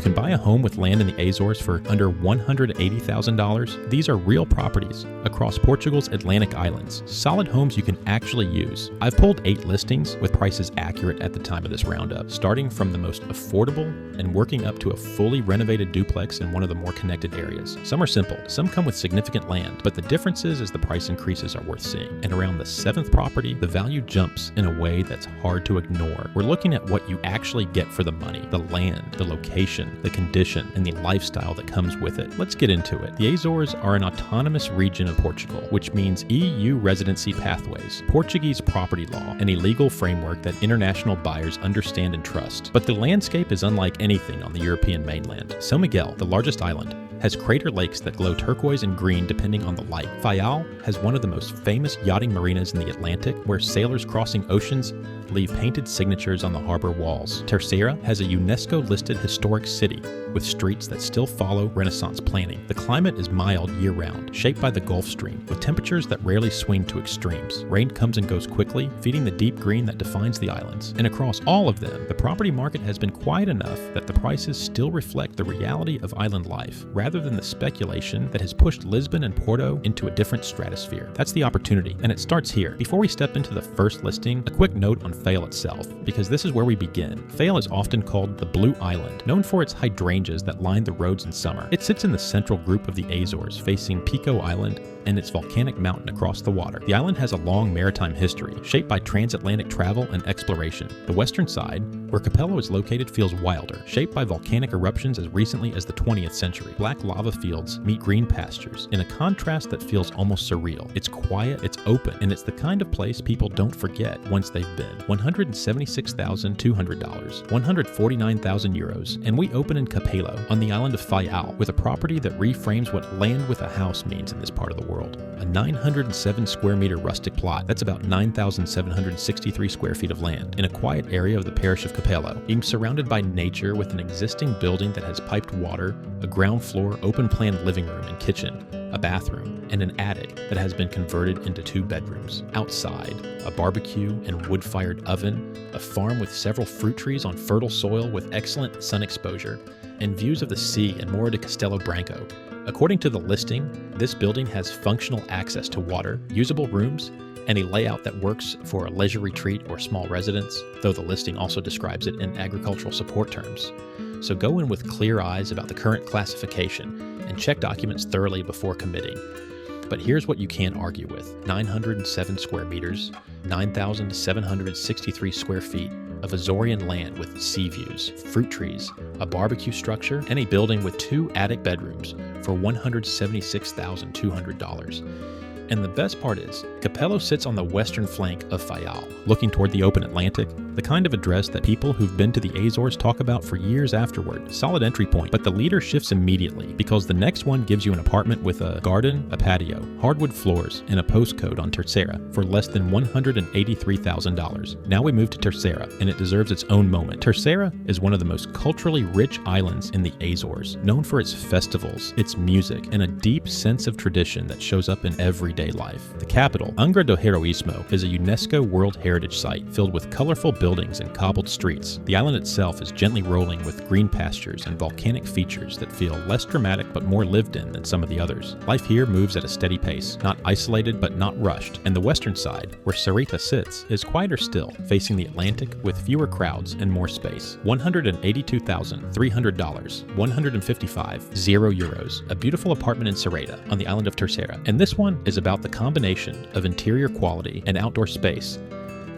can buy a home with land in the Azores for under $180,000. These are real properties across Portugal's Atlantic islands. Solid homes you can actually use. I've pulled 8 listings with prices accurate at the time of this roundup, starting from the most affordable and working up to a fully renovated duplex in one of the more connected areas. Some are simple, some come with significant land, but the difference is as the price increases are worth seeing. And around the 7th property, the value jumps in a way that's hard to ignore. We're looking at what you actually get for the money, the land, the location, the condition, and the lifestyle that comes with it. Let's get into it. The Azores are an autonomous region of Portugal, which means EU residency pathways, Portuguese property law, and a legal framework that international buyers understand and trust. But the landscape is unlike anything on the European mainland. São Miguel, the largest island, has crater lakes that glow turquoise and green depending on the light. Faial has one of the most famous yachting marinas in the Atlantic, where sailors crossing oceans leave painted signatures on the harbor walls. Terceira has a UNESCO-listed historic city with streets that still follow Renaissance planning. The climate is mild year-round, shaped by the Gulf Stream, with temperatures that rarely swing to extremes. Rain comes and goes quickly, feeding the deep green that defines the islands. And across all of them, the property market has been quiet enough that the prices still reflect the reality of island life, rather than the speculation that has pushed Lisbon and Porto into a different stratosphere. That's the opportunity, and it starts here. Before we step into the first listing, a quick note on Faial itself, because this is where we begin. Faial is often called the Blue Island, known for its hydrangeas that line the roads in summer. It sits in the central group of the Azores, facing Pico Island and its volcanic mountain across the water. The island has a long maritime history, shaped by transatlantic travel and exploration. The western side, where Capello is located, feels wilder, shaped by volcanic eruptions as recently as the 20th century. Black lava fields meet green pastures in a contrast that feels almost surreal. It's quiet, it's open, and it's the kind of place people don't forget once they've been. $176,200, 149,000 euros, and we open in Capello on the island of Faial with a property that reframes what land with a house means in this part of the world. A 907 square meter rustic plot, that's about 9,763 square feet of land, in a quiet area of the parish of Capello, being surrounded by nature with an existing building that has piped water, a ground floor open-plan living room and kitchen, a bathroom, and an attic that has been converted into 2 bedrooms. Outside, a barbecue and wood-fired oven, a farm with several fruit trees on fertile soil with excellent sun exposure, and views of the sea and Morro de Castelo Branco. According to the listing, this building has functional access to water, usable rooms, and a layout that works for a leisure retreat or small residence, though the listing also describes it in agricultural support terms. So go in with clear eyes about the current classification and check documents thoroughly before committing. But here's what you can't argue with. 907 square meters, 9,763 square feet of Azorean land with sea views, fruit trees, a barbecue structure, and a building with 2 attic bedrooms for $176,200. And the best part is, Capello sits on the western flank of Faial, looking toward the open Atlantic, the kind of address that people who've been to the Azores talk about for years afterward. Solid entry point, but the leader shifts immediately, because the next one gives you an apartment with a garden, a patio, hardwood floors, and a postcode on Terceira for less than $183,000. Now we move to Terceira, and it deserves its own moment. Terceira is one of the most culturally rich islands in the Azores, known for its festivals, its music, and a deep sense of tradition that shows up in everyday life. The capital, Angra do Heroísmo, is a UNESCO World Heritage Site filled with colorful buildings and cobbled streets. The island itself is gently rolling with green pastures and volcanic features that feel less dramatic but more lived in than some of the others. Life here moves at a steady pace, not isolated but not rushed, and the western side, where Sarita sits, is quieter still, facing the Atlantic with fewer crowds and more space. $182,300, 155, €0, a beautiful apartment in Sarita on the island of Terceira, and this one is about the combination of interior quality and outdoor space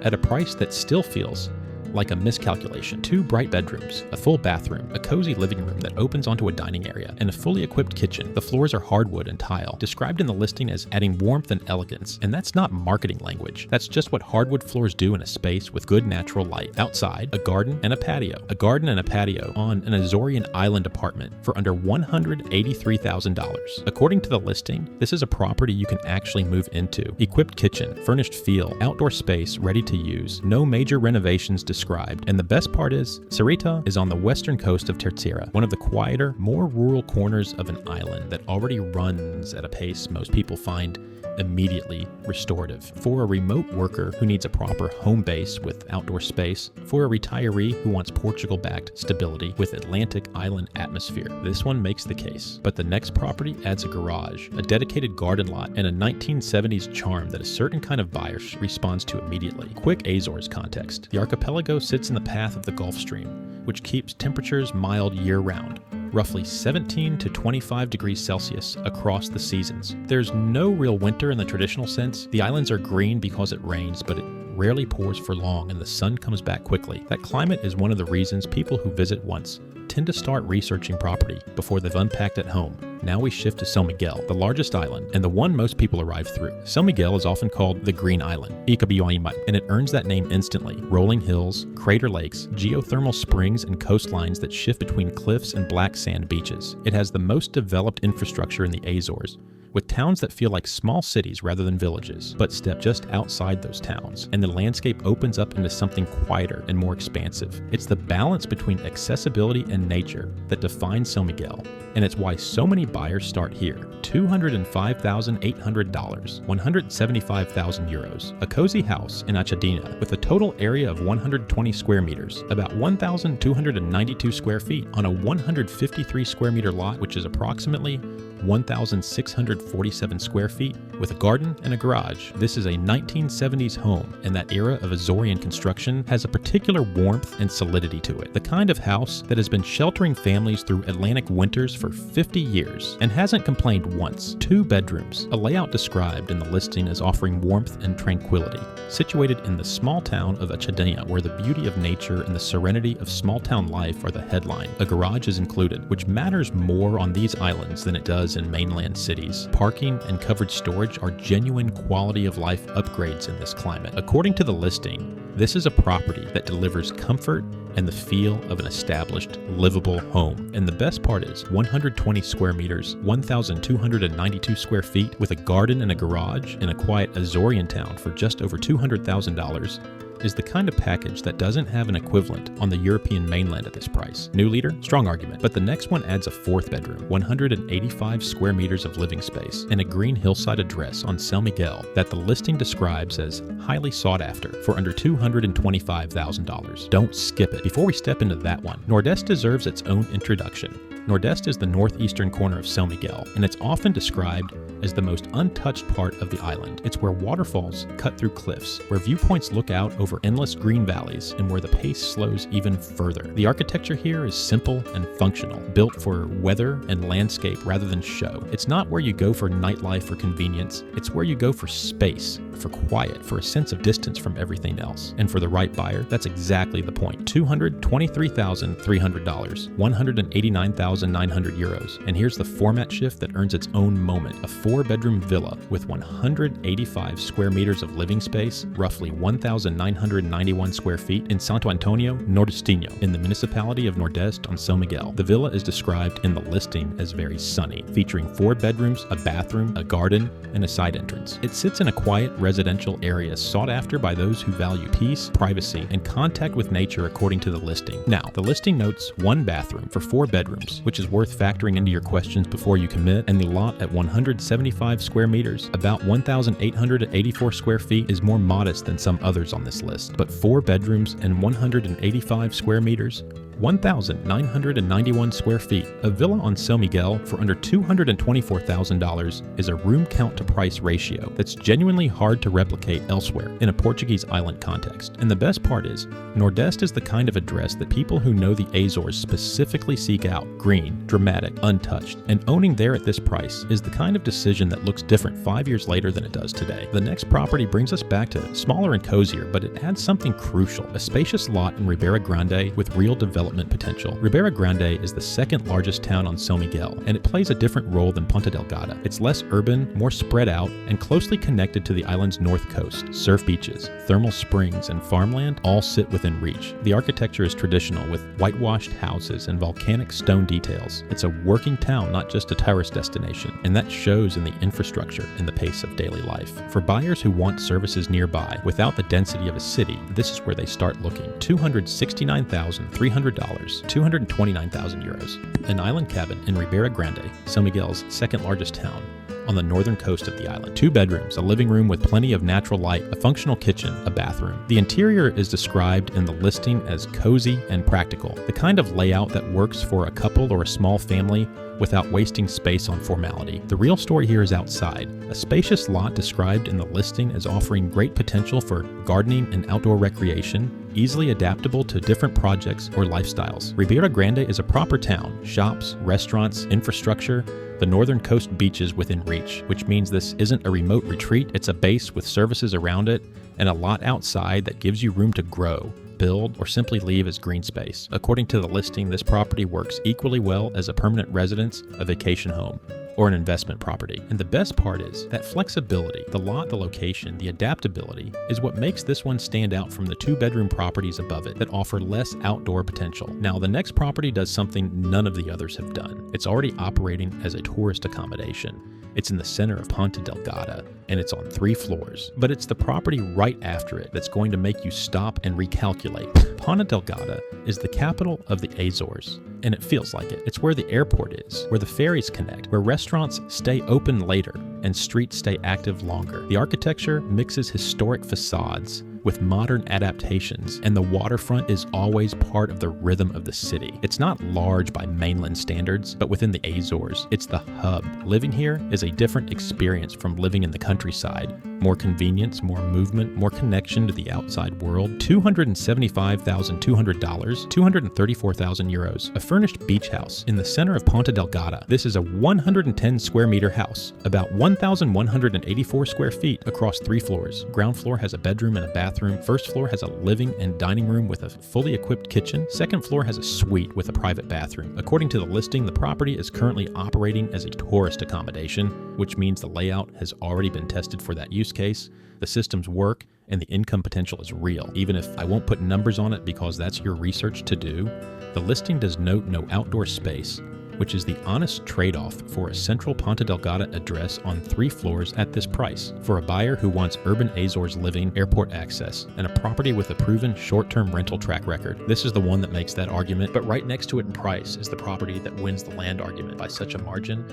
at a price that still feels like a miscalculation. 2 bright bedrooms, a full bathroom, a cozy living room that opens onto a dining area, and a fully equipped kitchen. The floors are hardwood and tile, described in the listing as adding warmth and elegance, and that's not marketing language. That's just what hardwood floors do in a space with good natural light. Outside, a garden and a patio. A garden and a patio on an Azorean island apartment for under $183,000. According to the listing, this is a property you can actually move into. Equipped kitchen, furnished feel, outdoor space ready to use, no major renovations described. And the best part is, Cerrita is on the western coast of Terceira, one of the quieter, more rural corners of an island that already runs at a pace most people find immediately restorative. For a remote worker who needs a proper home base with outdoor space, for a retiree who wants Portugal-backed stability with Atlantic island atmosphere, this one makes the case. But the next property adds a garage, a dedicated garden lot, and a 1970s charm that a certain kind of buyer responds to immediately. Quick Azores context. The archipelago sits in the path of the Gulf Stream, which keeps temperatures mild year-round, roughly 17 to 25 degrees Celsius across the seasons. There's no real winter in the traditional sense. The islands are green because it rains, but it rarely pours for long and the sun comes back quickly. That climate is one of the reasons people who visit once tend to start researching property before they've unpacked at home. Now we shift to São Miguel, the largest island, and the one most people arrive through. São Miguel is often called the Green Island, and it earns that name instantly. Rolling hills, crater lakes, geothermal springs, and coastlines that shift between cliffs and black sand beaches. It has the most developed infrastructure in the Azores, with towns that feel like small cities rather than villages, but step just outside those towns, and the landscape opens up into something quieter and more expansive. It's the balance between accessibility and nature that defines São Miguel, and it's why so many buyers start here. $205,800, 175,000 euros. A cozy house in Achadinha with a total area of 120 square meters, about 1,292 square feet on a 153 square meter lot, which is approximately 1,647 square feet, with a garden and a garage. This is a 1970s home, and that era of Azorean construction has a particular warmth and solidity to it. The kind of house that has been sheltering families through Atlantic winters for 50 years and hasn't complained once. 2 bedrooms, a layout described in the listing as offering warmth and tranquility. Situated in the small town of Achadinha, where the beauty of nature and the serenity of small town life are the headline. A garage is included, which matters more on these islands than it does in mainland cities. Parking and covered storage are genuine quality of life upgrades in this climate. According to the listing, this is a property that delivers comfort and the feel of an established, livable home. And the best part is 120 square meters, 1,292 square feet, with a garden and a garage in a quiet Azorean town for just over $200,000 is the kind of package that doesn't have an equivalent on the European mainland at this price. New leader? Strong argument. But the next one adds a 4th bedroom, 185 square meters of living space, and a green hillside address on São Miguel that the listing describes as highly sought after for under $225,000. Don't skip it. Before we step into that one, Nordeste deserves its own introduction. Nordeste is the northeastern corner of São Miguel, and it's often described as the most untouched part of the island. It's where waterfalls cut through cliffs, where viewpoints look out over endless green valleys, and where the pace slows even further. The architecture here is simple and functional, built for weather and landscape rather than show. It's not where you go for nightlife or convenience, it's where you go for space, for quiet, for a sense of distance from everything else. And for the right buyer, that's exactly the point. $223,300, 189,900 euros. And here's the format shift that earns its own moment. A 4-bedroom villa with 185 square meters of living space, roughly 1,991 square feet, in Santo Antonio, Nordestino, in the municipality of Nordeste on São Miguel. The villa is described in the listing as very sunny, featuring 4 bedrooms, a bathroom, a garden, and a side entrance. It sits in a quiet residential area sought after by those who value peace, privacy, and contact with nature according to the listing. Now, the listing notes 1 bathroom for 4 bedrooms, which is worth factoring into your questions before you commit, and the lot at 175 square meters, about 1,884 square feet, is more modest than some others on this list. But 4 bedrooms and 185 square meters, 1,991 square feet. A villa on São Miguel for under $224,000 is a room count to price ratio that's genuinely hard to replicate elsewhere in a Portuguese island context. And the best part is, Nordeste is the kind of address that people who know the Azores specifically seek out. Green, dramatic, untouched. And owning there at this price is the kind of decision that looks different 5 years later than it does today. The next property brings us back to smaller and cozier, but it adds something crucial. A spacious lot in Ribeira Grande with real development development potential. Ribeira Grande is the second largest town on São Miguel, and it plays a different role than Ponta Delgada. It's less urban, more spread out, and closely connected to the island's north coast. Surf beaches, thermal springs, and farmland all sit within reach. The architecture is traditional, with whitewashed houses and volcanic stone details. It's a working town, not just a tourist destination, and that shows in the infrastructure and the pace of daily life. For buyers who want services nearby without the density of a city, this is where they start looking. $269,300, 229,000 euros. An island cabin in Ribeira Grande, São Miguel's second largest town, on the northern coast of the island. 2 bedrooms, a living room with plenty of natural light, a functional kitchen, a bathroom. The interior is described in the listing as cozy and practical, the kind of layout that works for a couple or a small family without wasting space on formality. The real story here is outside, a spacious lot described in the listing as offering great potential for gardening and outdoor recreation, easily adaptable to different projects or lifestyles. Ribeira Grande is a proper town, shops, restaurants, infrastructure, the northern coast beaches within reach, which means this isn't a remote retreat, it's a base with services around it and a lot outside that gives you room to grow, build, or simply leave as green space. According to the listing, this property works equally well as a permanent residence, a vacation home, or an investment property. And the best part is that flexibility, the lot, the location, the adaptability is what makes this one stand out from the 2-bedroom properties above it that offer less outdoor potential. Now, the next property does something none of the others have done. It's already operating as a tourist accommodation. It's in the center of Ponta Delgada, and it's on 3 floors. But it's the property right after it that's going to make you stop and recalculate. Ponta Delgada is the capital of the Azores, and it feels like it. It's where the airport is, where the ferries connect, where restaurants stay open later and streets stay active longer. The architecture mixes historic facades with modern adaptations, and the waterfront is always part of the rhythm of the city. It's not large by mainland standards, but within the Azores, it's the hub. Living here is a different experience from living in the countryside. More convenience, more movement, more connection to the outside world. $275,200, 234,000 euros. A furnished beach house in the center of Ponta Delgada. This is a 110 square meter house, about 1,184 square feet across 3 floors. Ground floor has a bedroom and a bathroom. First floor has a living and dining room with a fully equipped kitchen. Second floor has a suite with a private bathroom. According to the listing, the property is currently operating as a tourist accommodation, which means the layout has already been tested for that use case. The systems work and the income potential is real. Even if I won't put numbers on it because that's your research to do, the listing does note no outdoor space, which is the honest trade-off for a central Ponta Delgada address on 3 floors at this price. For a buyer who wants urban Azores living, airport access, and a property with a proven short-term rental track record, this is the one that makes that argument. But right next to it in price is the property that wins the land argument by such a margin.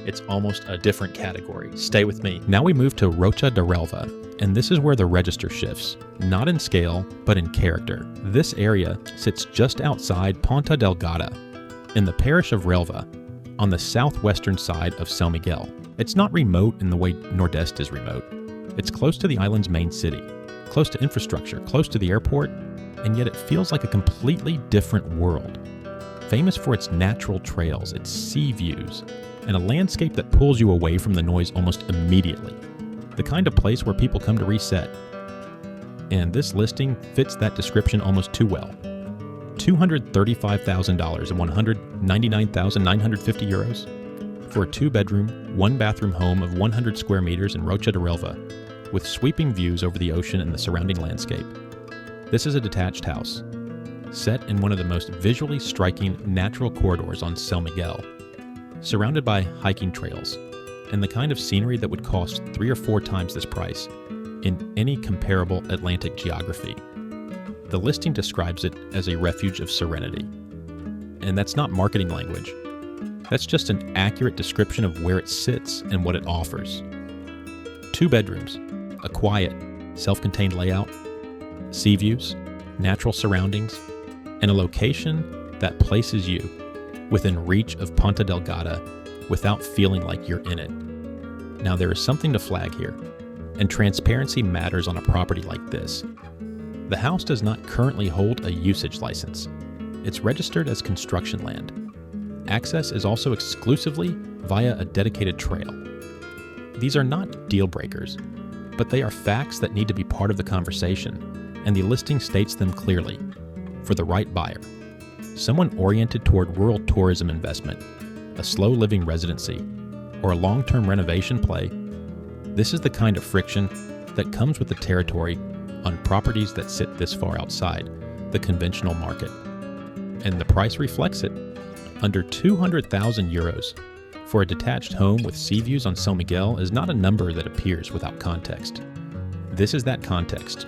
It's almost a different category. Stay with me. Now we move to Rocha de Relva, and this is where the register shifts, not in scale, but in character. This area sits just outside Ponta Delgada, in the parish of Relva, on the southwestern side of São Miguel. It's not remote in the way Nordeste is remote. It's close to the island's main city, close to infrastructure, close to the airport, and yet it feels like a completely different world. Famous for its natural trails, its sea views, and a landscape that pulls you away from the noise almost immediately. The kind of place where people come to reset. And this listing fits that description almost too well. $235,000 and 199,950 euros for a 2-bedroom, 1-bathroom home of 100 square meters in Rocha de Relva, with sweeping views over the ocean and the surrounding landscape. This is a detached house, set in one of the most visually striking natural corridors on São Miguel, surrounded by hiking trails, and the kind of scenery that would cost 3 or 4 times this price in any comparable Atlantic geography. The listing describes it as a refuge of serenity. And that's not marketing language. That's just an accurate description of where it sits and what it offers. 2 bedrooms, a quiet, self-contained layout, sea views, natural surroundings, and a location that places you within reach of Ponta Delgada without feeling like you're in it. Now, there is something to flag here, and transparency matters on a property like this. The house does not currently hold a usage license. It's registered as construction land. Access is also exclusively via a dedicated trail. These are not deal breakers, but they are facts that need to be part of the conversation, and the listing states them clearly for the right buyer. someone oriented toward rural tourism investment, a slow living residency, or a long-term renovation play, this is the kind of friction that comes with the territory on properties that sit this far outside the conventional market. And the price reflects it. Under 200,000 euros for a detached home with sea views on São Miguel is not a number that appears without context. This is that context.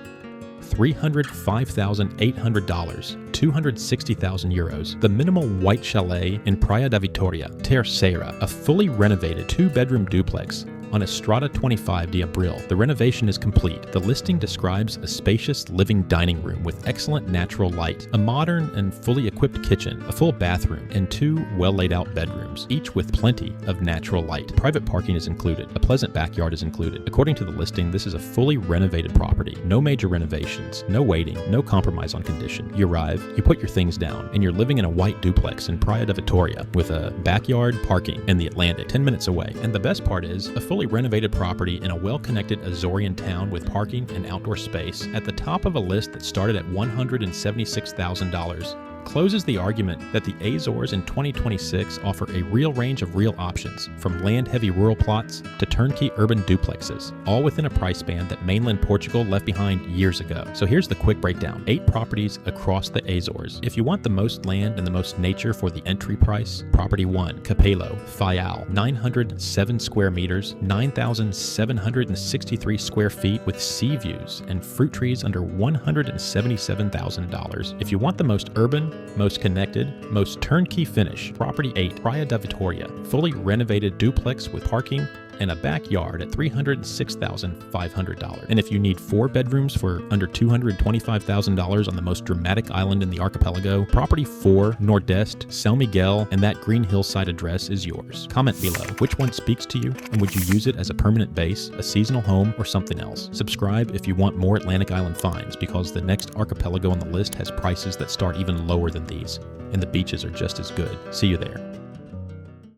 $305,800, 260,000 euros, the minimal white chalet in Praia da Vitória, Terceira, a fully renovated 2-bedroom duplex on Estrada 25 de Abril. The renovation is complete. The listing describes a spacious living dining room with excellent natural light, a modern and fully equipped kitchen, a full bathroom, and 2 well-laid-out bedrooms, each with plenty of natural light. Private parking is included. A pleasant backyard is included. According to the listing, this is a fully renovated property. No major renovations, no waiting, no compromise on condition. You arrive, you put your things down, and you're living in a white duplex in Praia da Vitória with a backyard, parking, and the Atlantic 10 minutes away. And the best part is, a fully renovated property in a well-connected Azorean town with parking and outdoor space at the top of a list that started at $176,000 closes the argument that the Azores in 2026 offer a real range of real options, from land-heavy rural plots to turnkey urban duplexes, all within a price band that mainland Portugal left behind years ago. So here's the quick breakdown. 8 properties across the Azores. If you want the most land and the most nature for the entry price, Property 1, Capello, Faial, 907 square meters, 9,763 square feet with sea views and fruit trees under $177,000. If you want the most urban, most connected, most turnkey finish, Property 8, Praia da Vitória, fully renovated duplex with parking and a backyard at $306,500. And if you need 4 bedrooms for under $225,000 on the most dramatic island in the archipelago, Property 4, Nordeste, São Miguel, and that green hillside address is yours. Comment below which one speaks to you, and would you use it as a permanent base, a seasonal home, or something else? Subscribe if you want more Atlantic Island finds, because the next archipelago on the list has prices that start even lower than these, and the beaches are just as good. See you there.